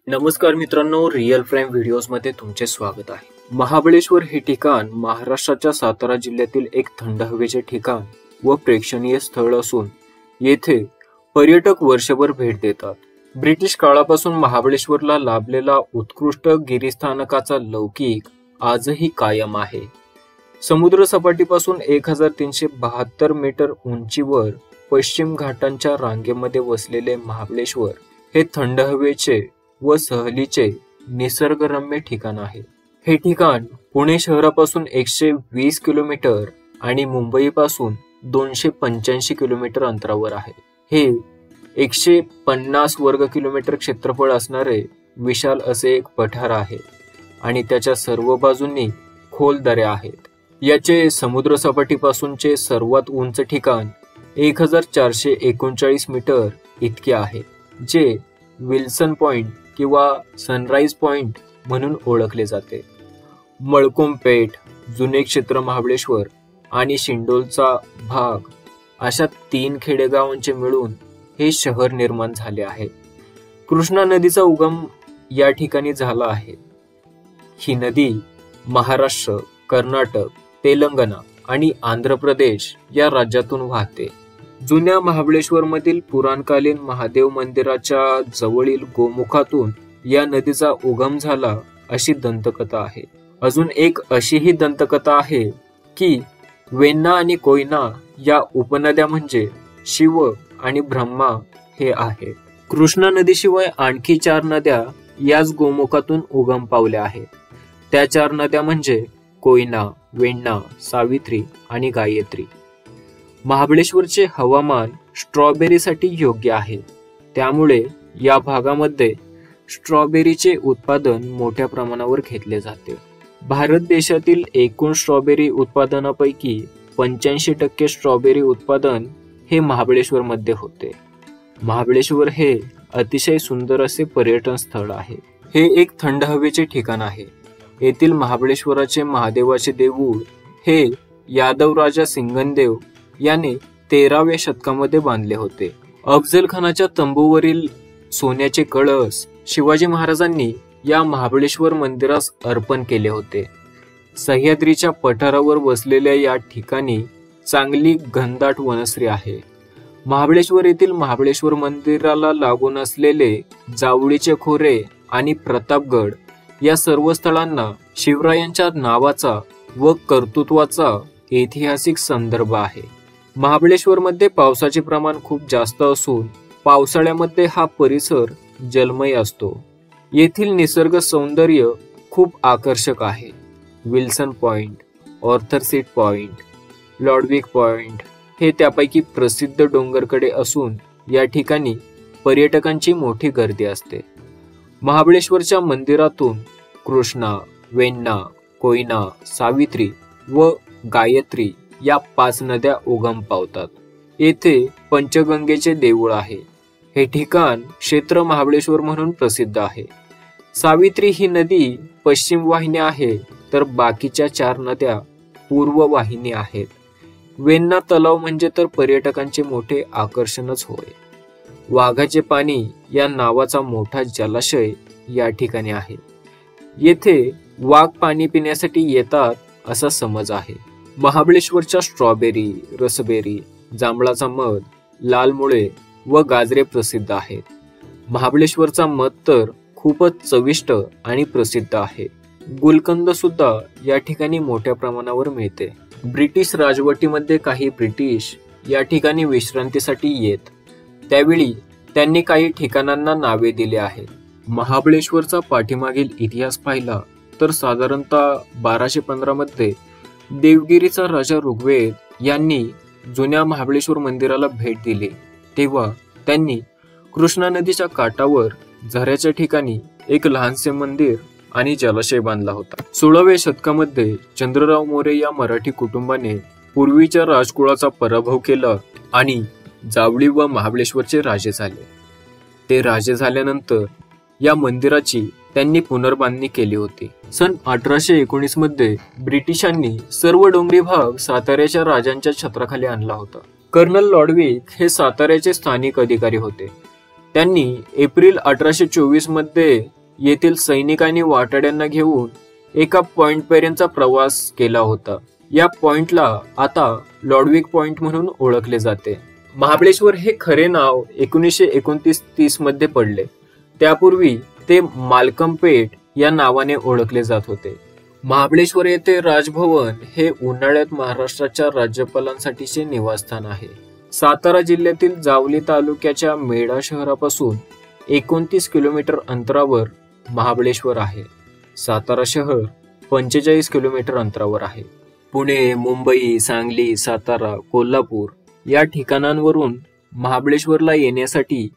नमस्कार मित्रांनो, real prime videos मध्ये तुमचे स्वागत आहे। महाबळेश्वर हे ठिकाण महाराष्ट्राच्या सातारा जिल्ह्यातील एक थंड हवेचे ठिकाण व प्रेक्षणीय स्थळ असून येथे पर्यटक वर्षभर भेट देतात। ब्रिटिश काळापासून महाबळेश्वरला लाभलेला उत्कृष्ट गिरिस्थानकाचा लौकिक आजही कायम आहे। समुद्र सपाटीपासून 1372 मीटर उंचीवर पश्चिम घाटांच्या रांगेमध्ये वसलेले महाबळेश्वर हे थंड हवेचे व सहलीचे निसर्गरम्य ठिकाण आहे। हे ठिकाण पुणे शहरापासून 120 किलोमीटर आणि मुंबईपासून 285 किलोमीटर अंतरावर आहे। हे 150 वर्ग किलोमीटर क्षेत्रफळ असणारे विशाल असे एक पठार आहे आणि त्याच्या सर्व बाजूंनी खोल दऱ्या आहेत। याचे समुद्र सपाटीपासूनचे सर्वात उंच ठिकाण 1439 मीटर इतके आहे, जे विल्सन पॉइंट किंवा सनराइज पॉइंट म्हणून ओळखले जाते। मळकोम पेठ, जुने क्षेत्र महाबळेश्वर आणि शिंडोलचा भाग अशा 3 खेडेगावांचे मिळून हे शहर निर्माण झाले आहे। कृष्णा नदीचा उगम या ठिकाणी झाला आहे। ही नदी महाराष्ट्र, कर्नाटक, तेलंगणा आणि आंध्र प्रदेश या राज्यातून वाहते। जुन्या महाबळेश्वर मधील पुराणकालीन महादेव मंदिराच्या जवळील गोमुखातून या नदीचा उगम झाला अशी दंतकथा आहे। अजून एक अशीही दंतकथा आहे की वेण्णा आणि कोयना या उपनद्या म्हणजे शिव आणि ब्रह्मा हे आहे। कृष्णा नदीशिवाय आणखी 4 नद्या याच गोमुखातून उगम पावल्या आहेत। त्या 4 नद्या म्हणजे कोयना, वेण्णा, सावित्री आणि गायत्री। महाबळेश्वरचे हवामान स्ट्रॉबेरीसाठी योग्य आहे, त्यामुळे या भागामध्ये स्ट्रॉबेरीचे उत्पादन मोठ्या प्रमाणावर घेतले जाते। भारत देशातील एकूण स्ट्रॉबेरी उत्पादनापैकी 85% स्ट्रॉबेरी उत्पादन हे महाबळेश्वर मध्ये होते। महाबळेश्वर हे अतिशय सुंदर असे पर्यटन स्थळ आहे। हे एक थंड हवेचे ठिकाण आहे। येथील महाबळेश्वराचे महादेवाचे देऊळ हे यादव राजा सिंगनदेव याने 13व्या शतकामध्ये बांधले होते। अफजल खानाच्या तंबूवरील सोन्याचे कळस शिवाजी महाराजांनी या महाबळेश्वर मंदिरास अर्पण केले होते। सह्याद्रीच्या पठारावर वसलेल्या या ठिकाणी चांगली घनदाट वनश्री आहे। महाबळेश्वर येथील महाबळेश्वर मंदिराला लागून असलेले जावळीचे खोरे आणि प्रतापगड या सर्व स्थळांना शिवरायांच्या नावाचा व कर्तृत्वाचा ऐतिहासिक संदर्भ आहे। महाबळेश्वर मध्ये पावसाचे प्रमाण खूप जास्त असून पावसाळ्यामध्ये हा परिसर जलमय असतो। येथील निसर्ग सौंदर्य खूप आकर्षक आहे। Wilson point, Arthur seat point, Lodwick point हे त्यापैकी प्रसिद्ध डोंगरकडे असून या ठिकाणी पर्यटकांची मोठी गर्दी असते। महाबळेश्वरच्या मंदिरातून कृष्णा, वेण्णा, कोयना, सावित्री व गायत्री या 5 नद्या उगम पावतात। येथे पंचगंगेचे देऊळ आहे। हे ठिकाण क्षेत्र महाबळेश्वर म्हणून प्रसिद्ध आहे। सावित्री ही नदी पश्चिम वाहिनी आहे, तर बाकीच्या 4 नद्या पूर्व वाहिनी आहेत। वेण्णा तलाव म्हणजे तर पर्यटकांचे मोठे आकर्षणच होय। वाघाचे पाणी या नावाचा मोठा जलाशय या ठिकाणी आहे। येथे वाघ पाणी पिण्यासाठी येतात असा समज आहे। महाबळेश्वरच्या स्ट्रॉबेरी, रसबेरी, जांभळाचा मध, लाल मुळे व गाजरे प्रसिद्ध आहेत। महाबळेश्वरचा मध तर खूपच चविष्ट आणि प्रसिद्ध आहे। गुलकंद सुद्धा या ठिकाणी मोठ्या प्रमाणावर मिळते। ब्रिटिश राजवटीमध्ये काही ब्रिटिश या ठिकाणी विश्रांतीसाठी येत, त्यावेळी त्यांनी काही ठिकाणांना नावे दिले आहेत। महाबळेश्वरचा पाठीमागील इतिहास पाहिला तर साधारणतः 1215 मध्ये देवगिरीचा राजा ऋग्वेद यांनी जुन्या महाबळेश्वर मंदिराला भेट दिली, तेव्हा त्यांनी कृष्णा नदीच्या काठावर झऱ्याच्या ठिकाणी एक लहानसे मंदिर आणि जलाशय बांधला होता। 16व्या शतकामध्ये चंद्रराव मोरे या मराठी कुटुंबाने पूर्वीच्या राजकुळाचा पराभव केला आणि जावळी व महाबळेश्वरचे राजे झाले। ते राजे झाल्यानंतर या मंदिराची त्यांनी पुनर्बांधणी केली होती। सन 1819 मध्ये ब्रिटिशांनी सर्व डोंगरी भाग साताऱ्याच्या राजांच्या छत्राखाली आणला होता। कर्नल लॉडविक हे साताऱ्याचे स्थानिक अधिकारी होते। त्यांनी एप्रिल 1824 मध्ये येथील सैनिकांनी वाटाड्यांना घेऊन एका पॉइंट पर्यंतचा प्रवास केला होता. या पॉइंटला आता लॉडविक पॉइंट म्हणून ओळखले जाते. महाबळेश्वर हे खरे नाव 1929-30 मध्ये पडले. त्यापूर्वी ते मालकम पेठ या नावाने ओळखले जात होते. महाबळेश्वर येथे राजभवन हे उन्हाळ्यात महाराष्ट्राच्या राज्यपालांसाठीचे निवासस्थान आहे. सातारा जिल्ह्यातील जावली तालुक्याच्या मेढा शहरापासून 29 किलोमीटर अंतरावर महाबळेश्वर आहे. सातारा शहर 45 किलोमीटर अंतरावर आहे. पुणे, मुंबई, सांगली, सातारा, कोल्हापूर या ठिकाणांवरून महाबळेश्वरला येण्यासाठी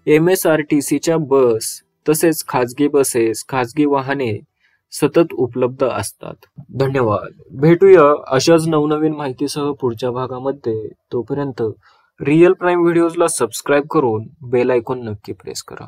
MSRTCच्या बस तसेच खाजगी बसेस, खाजगी वाहने सतत उपलब्ध असतात. धन्यवाद. भेटूया अशाच नवनवीन माहितीसह पुढच्या भागामध्ये. तोपर्यंत रिअल प्राईम व्हिडिओजला सबस्क्राईब करून बेल आयकॉन नक्की प्रेस करा.